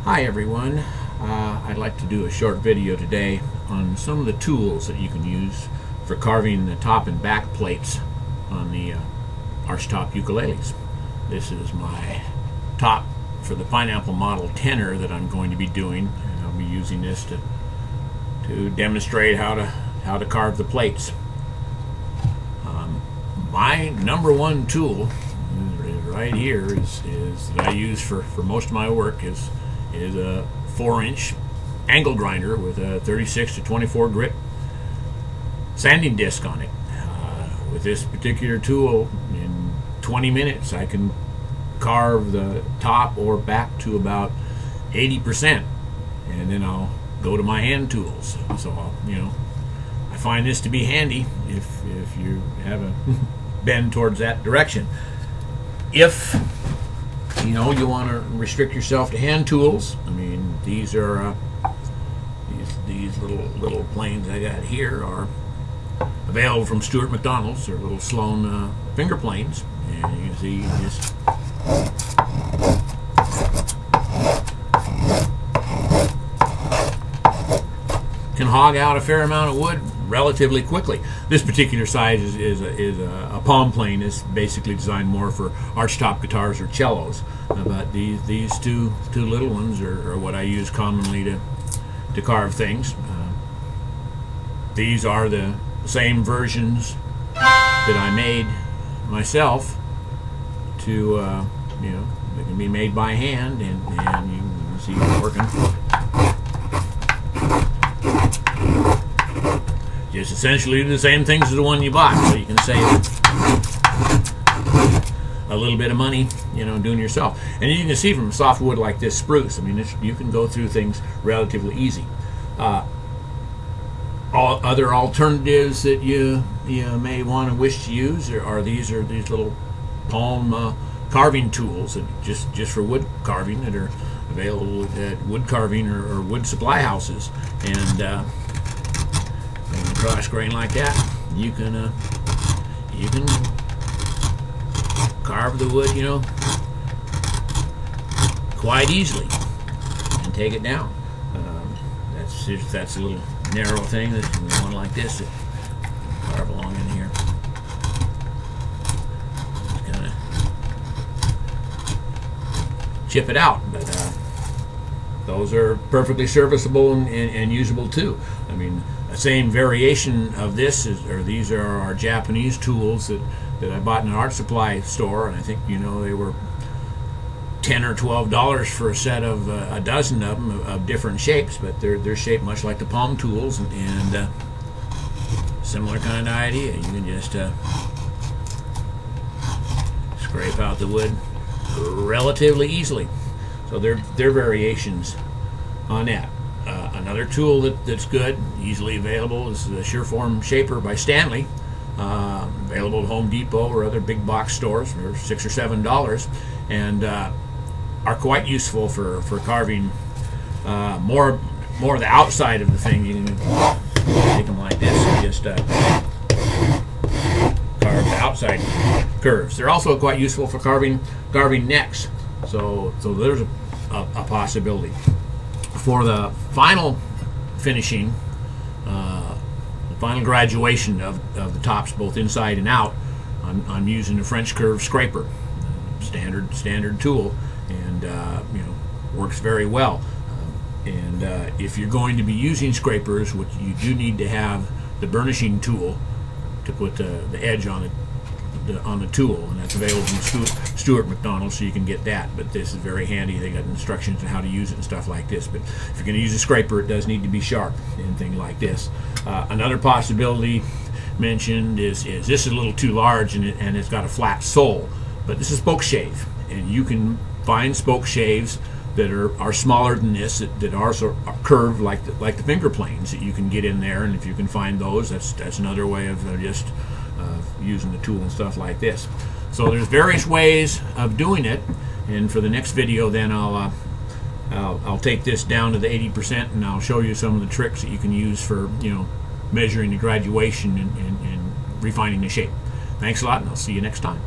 Hi everyone, I'd like to do a short video today on some of the tools that you can use for carving the top and back plates on the archtop ukuleles. This is my top for the pineapple model tenor that I'm going to be doing, and I'll be using this to demonstrate how to carve the plates. My number one tool right here is that I use for most of my work is a 4-inch angle grinder with a 36 to 24 grit sanding disc on it. With this particular tool, in 20 minutes I can carve the top or back to about 80%, and then I'll go to my hand tools. So I find this to be handy if you have a bend towards that direction. If you want to restrict yourself to hand tools, I mean, these are these little planes I got here are available from Stuart McDonald's. They're little Sloan finger planes, and you can see you just can hog out a fair amount of wood relatively quickly. This particular size is a palm plane. Is basically designed more for archtop guitars or cellos, but these two little ones are what I use commonly to carve things. These are the same versions that I made myself. They can be made by hand, and you can see them working. Just essentially the same things as the one you bought, so you can save a little bit of money, doing it yourself. And you can see from soft wood like this spruce, I mean, you can go through things relatively easy. All other alternatives that you may want to wish to use are these little palm carving tools that just for wood carving that are available at wood carving or wood supply houses. And cross grain like that, you can carve the wood, quite easily, and take it down. That's a little narrow thing. That's one like this that carve along in here. Just kind of chip it out, but those are perfectly serviceable and usable too. I mean, the same variation of this these are our Japanese tools that I bought in an art supply store, and I think they were $10 or $12 for a set of a dozen of them of different shapes, but they're shaped much like the palm tools, and similar kind of idea. You can just scrape out the wood relatively easily. So they're variations on that. Another tool that's good, easily available, is the Sureform Shaper by Stanley, available at Home Depot or other big box stores for $6 or $7, and are quite useful for carving more of the outside of the thing. You can take them like this and just carve the outside curves. They're also quite useful for carving necks. So there's a possibility. For the final finishing, the final graduation of the tops, both inside and out, I'm using a French curve scraper, standard tool, and works very well. And if you're going to be using scrapers, what you do need to have the burnishing tool to put the edge on it. On the tool, and that's available from Stuart McDonald, so you can get that. But this is very handy. They got instructions on how to use it and stuff like this. But if you're going to use a scraper, it does need to be sharp and things like this. Another possibility mentioned is this is a little too large, and it's got a flat sole. But this is spoke shave, and you can find spoke shaves that are smaller than this, that are curved like the finger planes that you can get in there. And if you can find those, that's another way of just using the tool and stuff like this. So there's various ways of doing it, and for the next video then I'll take this down to the 80%, and I'll show you some of the tricks that you can use for measuring the graduation and refining the shape. Thanks a lot, and I'll see you next time.